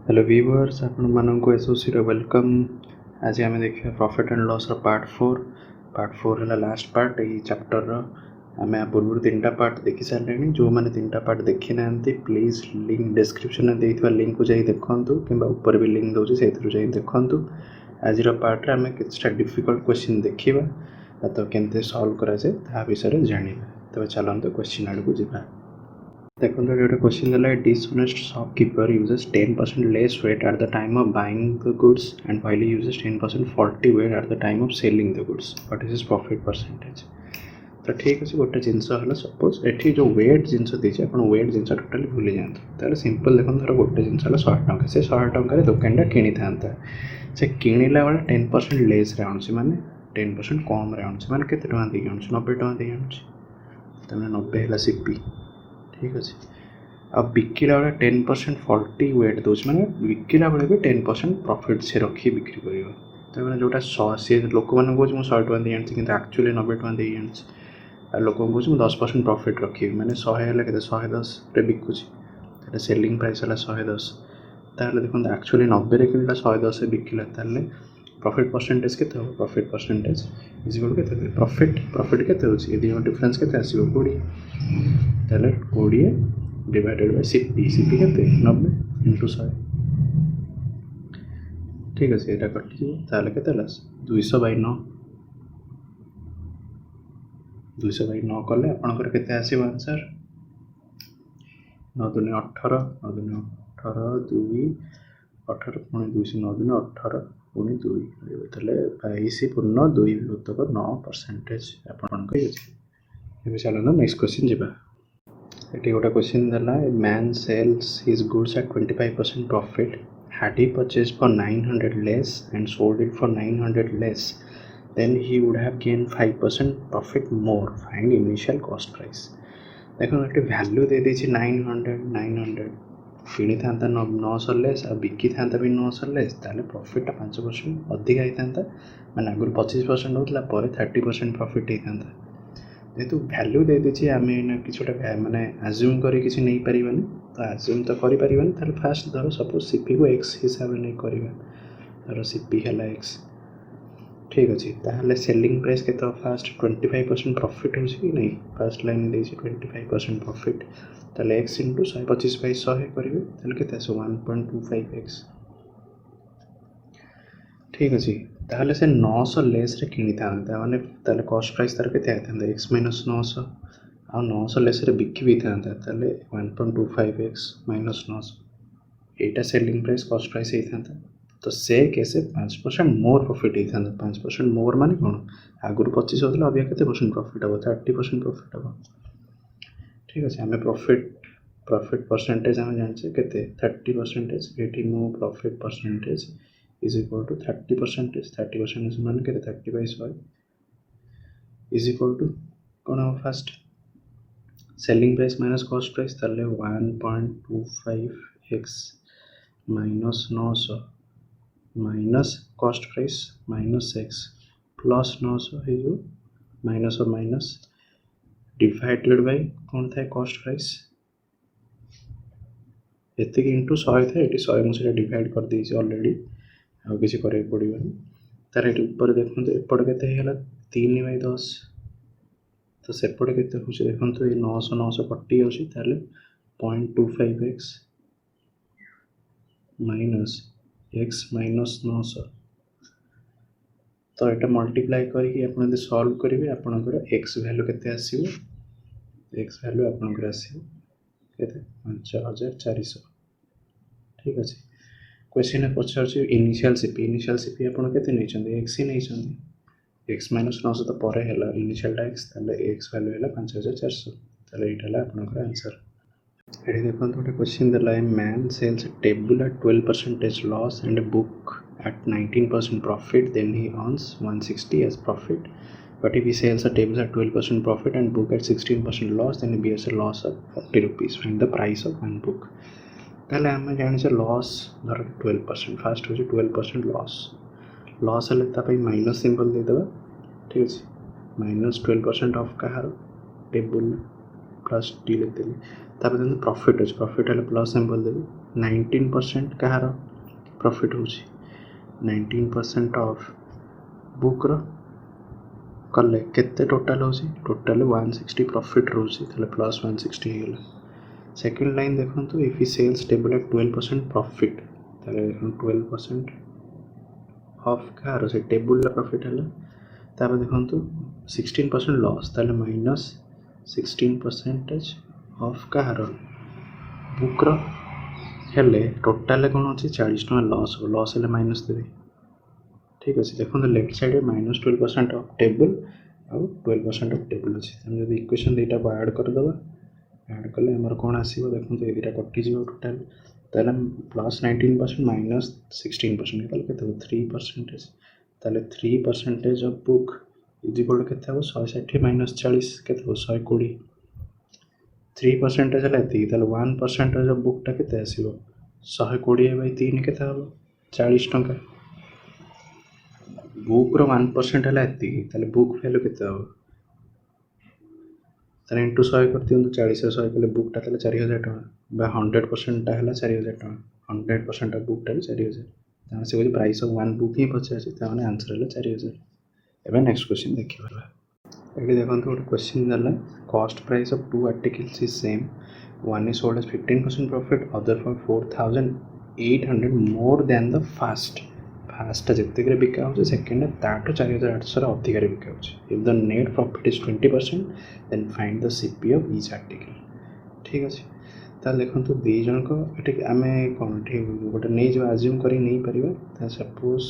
Hello viewers आपण मानक एसोसी welcome. आज आम देखिए profit and loss part four है लास्ट पार्ट यही चैप्टर आम पूर्व तीन पार्ट देखी सारे। जो मैंने तीन पार्ट देखी ना प्लीज लिंक डिस्क्रिप्शन में देता लिंक को जाई देखंतु कि ऊपर भी लिंक दूसरी से देखंतु। आज पार्ट आम कि डिफिकल्ट क्वेश्चन देखा तो केमते सॉल्व कराए ता विषय जानिबा। तबे चलते क्वेश्चन आड़ को जावा। देखो गोटे क्वेश्चन दिला dishonest shopkeeper uses 10% less weight at the time of buying the goods and while he uses 10% faulty weight at the time of selling the goods what is his profit percentage. तो ठीक अच्छे गोटे जिनस है suppose एठी जो wait जिनस देछि आपण wait जिनस totally भूली जाते ताले सिंपल देखो धर गोटे जिनस है 100 टंका से 100 टंका दुकानटा किनी था से किणिला बेले 10% लेस रे आनुछि माने 10% कम रे आनुछि माने केते टंका देई आनुछि 90 टंका देई आनुछि तने 90 हैला सीपी। ठीक अच्छे अब बिकिला बेले 10% फॉल्टी वेट दूसरी मैंने बिकिला बेले भी 10% प्रॉफिट से रखी बिक्री कर मैंने जोटा 100 सी लोक मैंने कौन 100 टका दे आनी कि एक्चुअली 90 टका दे आनी लोक कौन 10% प्रॉफिट रखी मैंने 100 है के 110 बिकुची सेलिंग प्राइस है 110 ताहले देखो एक्चुअली 90 रे किनला 110 बिकिला ताहले प्रॉफिट परसेंटेज के प्रॉफिट परसेंटेज इज इक्वल के प्रॉफिट के डिफरेंस के 20 ताहले 20 डिवाइडेड बाय सीपी सीपी के 90 इंटू 100। ठीक अच्छे यहाँ कटि ताहले के 200/9 200/9 कले आपंकर के आंसर 9 दूनी 18 9 दूनी 18 2 18 पुणी 200 9 दूनी 18 पुणी 2 22.2% आपंकर चलो नेक्स्ट क्वेश्चन जावा। ये गोटे क्वेश्चन दिला man sales his goods at 25% profit had he purchased for 900 less and sold it for 900 less then he would have gained 5% profit more. Find initial cost price। देखो ये वैल्यू दे दी 900 किणी था 900 less और बिकी था भी 900 लेस ताले प्रॉफिट 5% अधिक होता मैंने आगुरी 25% होता पर 30% प्रॉफिट होता जेहेतु वैल्यू दे दी आम कि मैंने आज्यूम कर किसी नहीं पार्बानी तो आज्यूम तो करें फास्ट धर सपोज सीपी को एक्स हिसाब से नहीं करवा धर सीपी है एक्स। ठीक अच्छे ताहले सेलिंग प्राइस के फास्ट 25% प्रॉफिट हो नहीं फास्ट लाइन दे 25% प्रॉफिट ताहले एक्स इंटू 125/100 करेंगे ताहले के 1.25x। ठीक अच्छे ताहले से 900 लेस रे किनी था माने ताहले कॉस्ट प्राइस तार केते आइथांदा x - 900 आ 900 लेस रे बिकी भी था ताहले 1.25x - 900 एटा सेलिंग प्राइस कॉस्ट प्राइस होता तो से कैसे 5% मोर प्रॉफिट होता 5% मोर माने कौन आगुरी 25 होता अभी के प्रॉफिट हम 30% प्रॉफिट हम। ठीक अच्छे आम प्रॉफिट परसेंटेज आम जाने के 30% ये मो profit percentage is equal to 30% मान के 30/100 इज इक्वल टू कौन हम first selling price minus cost price ताले 1.25x minus 900 minus cost price minus x plus 900 हो माइनस और माइनस डिवाइडेड बाय कौन था कॉस्ट प्राइस एति इंटू 100 था ये 100 मुझे डिवाइड कर दी ऑलरेडी आउ किसी करे पड़ोनी तार ये ऊपर देखो एपट के 3/10 तो सेपटे के देखो ये 900 कटि जाऊँगी 0.25x माइनस x माइनस 900 तो ये मल्टीप्लाई करके सॉल्व करेंगे आपंकर x वैल्यू के x वैल्यू आपंकर आसो 5400। ठीक अच्छे क्वेश्चन पचार इनिशियल सीपी आप एक्स ही नहीं x - 900 तो पर है इनिशियलटा x एक्स वैल्यू है 5400 ये आपंकर आंसर। ये देखो गोटे क्वेश्चन दिला man sells table at 12% loss and book at 19% profit then he earns 160 as profit but if he sells a table at 12% profit and book at 16% loss then he bears a loss of 40 rupees। find the price of one book। ताहले आम जाने loss धर 12% fast हो 12% loss है minus symbol देदेबा। ठीक अच्छे -12% of कहार टेबुल प्लस टी लिखिदेली तापर देखो प्रॉफिट अच्छे प्रॉफिट है प्लस सिंबल देवी 19% कहार प्रॉफिट हो 19% ऑफ बुक कले केते टोटाल हो टोटाल 160 प्रॉफिट रोचे प्लस 160 होगा सेकेंड लाइन देखो if he sells table at 12% profit 12% of कहार से टेबुल प्रॉफिट है तापर देखो 16% लॉस ताले माइनस 16% ऑफ कहार बुक हेले टोटाल कौन अच्छे 40 टका लॉस हो लॉस हेले माइनस देवी ठीक अच्छे देखो लेफ्ट साइड -12% ऑफ टेबल आउ 12% ऑफ टेबल अच्छे जब इक्वेशन दुटा को ऐड करदे ऐड कले आमर कौन आसो देखो ये दुटा कटिज टोटाल ताले प्लस 19% माइनस 16% के 3% ताले 3% of book is equal to केते 160 माइनस 40 के 120 3% है 1% ऑफ बुकटा केते आसो 120/3 के 40 टका बुक्र 1% है बुक वैल्यू के इंटू 100 कर दिखाँ 40 100 कले बुकटा 4000 टका 100% है 4000 टका 100% ऑफ बुकटा भी 4000 से कहते price of one book he Pachar answer है 4000 एवं नेक्स्ट क्वेश्चन देखिए ये देखो गोटे क्वेश्चन देला cost price of 2 articles is same one is sold as 15% profit other for 4800 more than the first जितने बिका हो सेकेंड ताठू 4800 अधिक बिका हो if the net profit is 20% then find the CP of each article ठीक अच्छे ताल देखो दी जन को आम कौन गोटे नहीं जो आज्यूम कर नहीं पार सपोज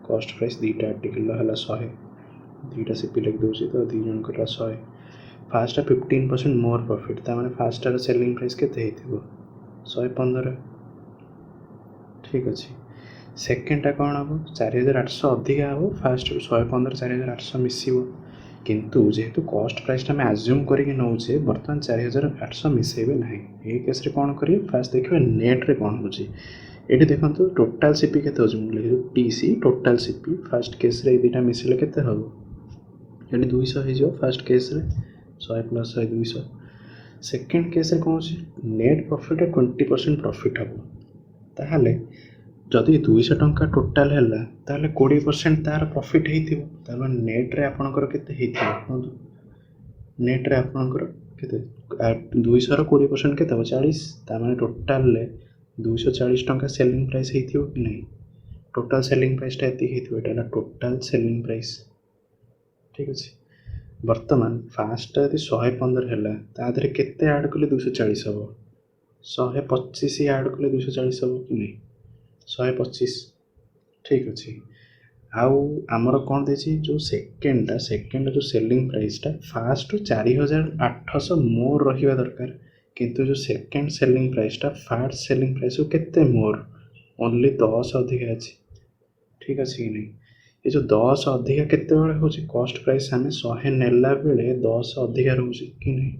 कॉस्ट प्राइस दुटा आर्टिकल है 100 दुटा सीपी लिख दूसरी तो दी जन को 100 फास्ट 15% मोर प्रॉफिट तार फास्टार सेलिंग प्राइस के 115 ठीक अच्छे सेकेंडटा कौन हम 4800 अधिक हम फास्ट 115 4800 मिसो किंतु जेहेतु कॉस्ट प्राइसटा आम आज्यूम करके नौचे बर्तमान 4800 मिसेबे ना ये केस कौन करेंगे फास्ट देखिए नेट्रे कौन हो ये देखो टोटाल सीपी के लिखे TC total CP fast case दुटा मिसले के 200 हो फास्ट केस 100 + 100 200 सेकेंड केस कौन नेट प्रॉफिट 20% प्रॉफिट हम ताहले जदि 200 टंका टोटाल है 20% तार प्रॉफिट हो नेट्रे आपणकर केते नेट्रे आपणकर केते 200 रो 20% केते 40 तार टोटाल 240 टंका सेलिंग प्राइस हो कि नहीं टोटाल सेलिंग प्राइसटा ये होता टोटाल सेलिंग प्राइस ठीक अच्छे बर्तमान फास्ट यदि 115 है तादे केते ऐड कले 240 हम 125 ऐड कले 240 हम कि नहीं 125 ठीक अच्छे आउ आमर कौन दे जो सेकेंडटा जो सेलिंग प्राइसटा फास्ट 4800 मोर रहा दरकार किंतु जो सेकेंड सेलिंग प्राइसटा फास्ट सेलिंग प्राइस केते मोर ओनली 10 अधिक अच्छे ठीक अच्छे कि नहीं ये जो 10 अधिक केते हो कॉस्ट प्राइस आम 100 नेला बेले 10 अधिक रोचे कि नहीं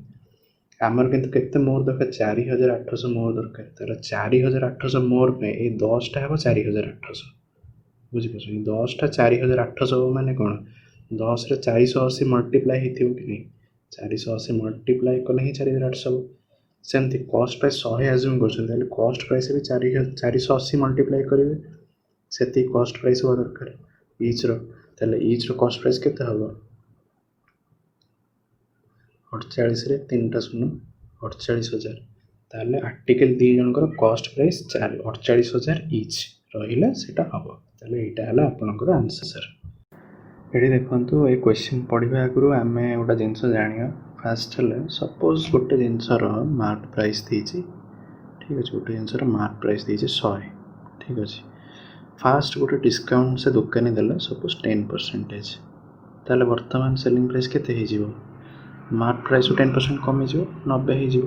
आमर किंतु केते मोर दरकार 4800 मोर दरकार 4800 मोर पे ये 10टा हम 4800 बुझीपार 10टा 4800 माने कौन 10 रे 480 मल्टीप्लाई हो कि नहीं 480 मल्टीप्लाई कले ही 4800 सेमती कॉस्ट प्राइस 100 आज्यूम कर कॉस्ट प्राइस भी 480 मल्टीप्लाई करेंगे से कॉस्ट प्राइस हवा दरकार ईच रो कॉस्ट प्राइस केते हम 48 रे 3टा 0 48,000 ताले आर्टिकल दी जनकर कॉस्ट प्राइस 48,000 ईच रहिला सेटा हबो ताले एटा हला आपनकर आंसर ये देखो ये क्वेश्चन पढ़ा आगु आम गोटे जिनस जाना फास्ट है सपोज गोटे जिनसर मार्क प्राइस देती ठीक अच्छे गोटे जिनसर मार्क प्राइस देती 100 ठीक अच्छे फास्ट गोटे डिस्काउंट से दुकानी देला सपोज 10% ताले वर्तमान सेलिंग प्राइस केते हो मार्क प्राइस 10% कमी 90 हो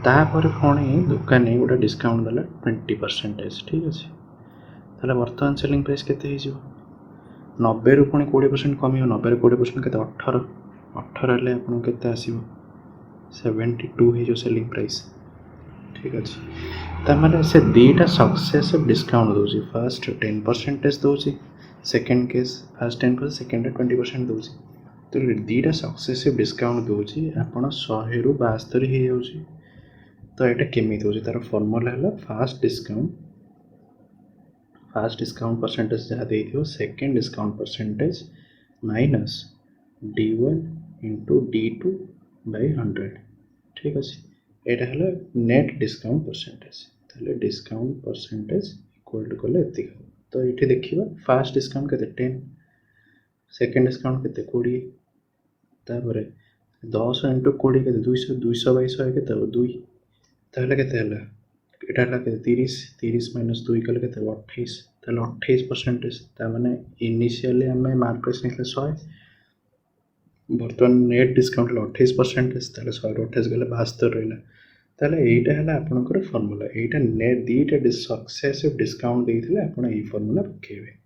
तापर पुणी दुकानी गोटे डिस्काउंट देला 20% ठीक अच्छे ताले वर्तमान सेलिंग प्राइस केते हो 90 रु पुणी 20% कमी 90 20% के 18 हेल्ले आपको केते आसीबो 72 हो सेलिंग प्राइस ठीक अच्छे तार से दीटा सक्सेस डिस्काउंट दूसरी फर्स्ट 10% दूसरी सेकेंड केस फर्स्ट 10% सेकेंड 20% दूसरी तो दुईटा सक्सेसिव डिस्काउंट दूसरी आपण 100 रु 72 हो जाऊँगी। तो यहाँ केमी हो तार फर्मूला है फास्ट डिस्काउंट परसेंटेज जहाँ दे second discount percentage minus D1 into D2 by 100। ठीक अच्छे यहाँ है नेट डिस्काउंट परसेंटेज। ताहले डिस्काउंट परसेंटेज इक्वल टू कले ये तो ये देखा फास्ट डिस्काउंट के 10, सेकेंड डिस्काउंट के 20, तापर 10 इंटू 20 के 200, 200 बाई 100 के 2 ताहले केते हला एटा हला के 30 माइनस 2 कले के 28 ताहले 28% ता माने इनिशियली हमें मार्क प्राइस निकले 100 बर्तमान नेट डिस्काउंट 28% ताहले 100 28 गले 72 रहला। ताहले एटा हला आपनकर फार्मूला एटा नेट दीटा सक्सेसिव डिस्काउंट देथिले आपण ए फार्मूला पकेबे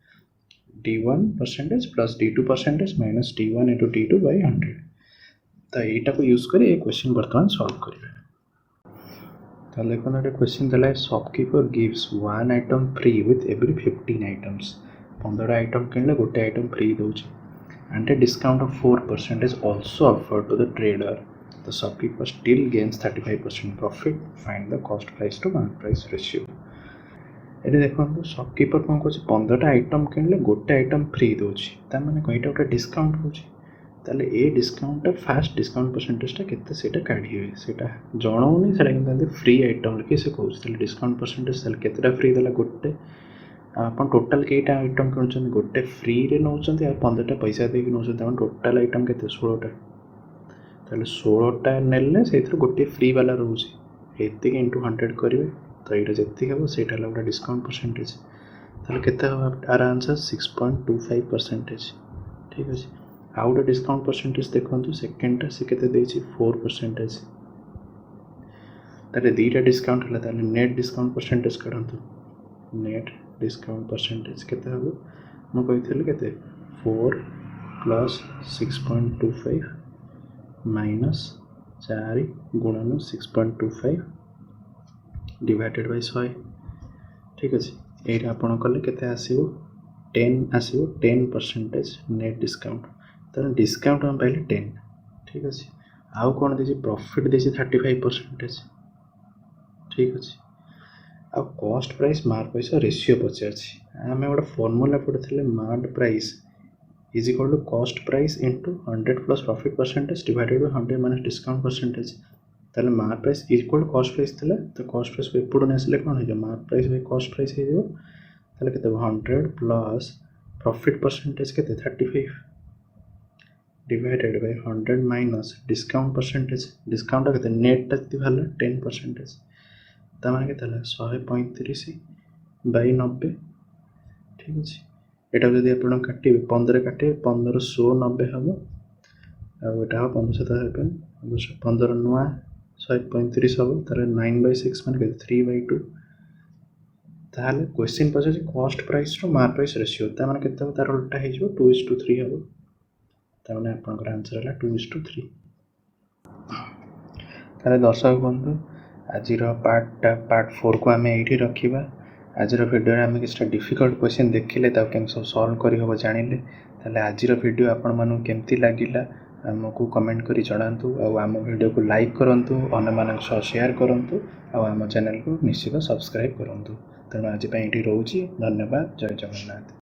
D1% plus D2% minus D1 into D2 by 100। तो यहाँ को यूज कर क्वेश्चन बर्तमान सॉल्व करेंगे। तो देखो ना क्वेश्चन दिला shopkeeper gives 1 item free with every 15 items. 15 item किनले गोटे आइटम फ्री दूची and a discount of 4% is also offered to the trader. The shopkeeper still gains 35% profit. Find the cost price to mark price ratio. ये देखो shopkeeper कौन कह 15टा item किनले गोटे आइटम फ्री दूची तार कईटा गोटे डिस्काउंट होची ताले ए डिस्काउंट फास्ट डिस्काउंट परसेंटेजटा केते सेटा काढिबे सेटा जणाउनी सेटा किंतु फ्री आइटम लिखि से कहउछ ताले डिस्काउंट परसेंटेज ताले केतेटा फ्री देला गोटे आपण टोटल केटा आइटम किनुछन गोटे फ्री रे नउछन आ 15टा पैसा देके नउछन त टोटल आइटम केते 16टा ताले 16टा नेले सेथरो गोटे फ्री वाला रहउछ एते इनटू 100 करिवे तो एटा जत्ति हेबो सेटा लागला डिस्काउंट परसेंटेज ताले केते आर आंसर 6.25%। ठीक अछि आउ गोटे डिस्काउंट परसेंटेज देखो सेकेंडटा से केते देछि 4%। ताले दीटा डिस्काउंट हला ताले नेट डिस्काउंट परसेंटेज काढंतु नेट डिस्काउंट परसेंटेज केते हबो म कहिथिले केते 4 प्लस 6.25 माइनस 4 गुणन 6.25 डिवाइडेड बाय 100। ठीक अछि एटा आपण कले केते आसीबो 10 आसीबो 10% नेट डिस्काउंट तार डिस्काउंट हम पाइले 10। ठीक अच्छे आउ कौन दे प्रॉफिट दे 35%। ठीक अच्छे आ cost price mark price ratio पचार आम गोटे फॉर्मूला पढ़ी mark price is equal to cost price into 100 plus profit percentage divided by 100 minus discount percentage. ताले mark price equal cost price थिला तो कॉस्ट प्राइस एपटू आसले कौन हो mark price by cost price हो ताले केते 100 प्लस प्रॉफिट परसेंटेज केते 35 divided by 100 minus discount percentage discount के नेट टा वाला 10% तामाने के तला 135 बाय 90। ठीक अछि एटा जदि आपण काटिबे 15 काटिबे 1590 हबो आ एटा 15 15 नुआ 135 हबो तारे 9/6 माने 3/2। ताले क्वेश्चन पछे cost price to mark price ratio ता माने केते तार उल्टा हे जो 2:3 हबो ताने आपनकर आंसर है 2:3। ताले दर्शक बंधु आज पार्ट 4 को आम ये रखा। आज वीडियो आम किसी डिफिकल्ट क्वेश्चन देखिले केम सब सॉल्व करी हम जानिले ताले आज वीडियो आपण मानू केमती लागिला आमको कमेंट करी जणांतु आम वीडियो को लाइक करंतु अन्य मानक सह शेयर करंतु आम चैनल को निश्चित सब्सक्राइब करंतु। तेणु आज ये रोची धन्यवाद। जय जगन्नाथ।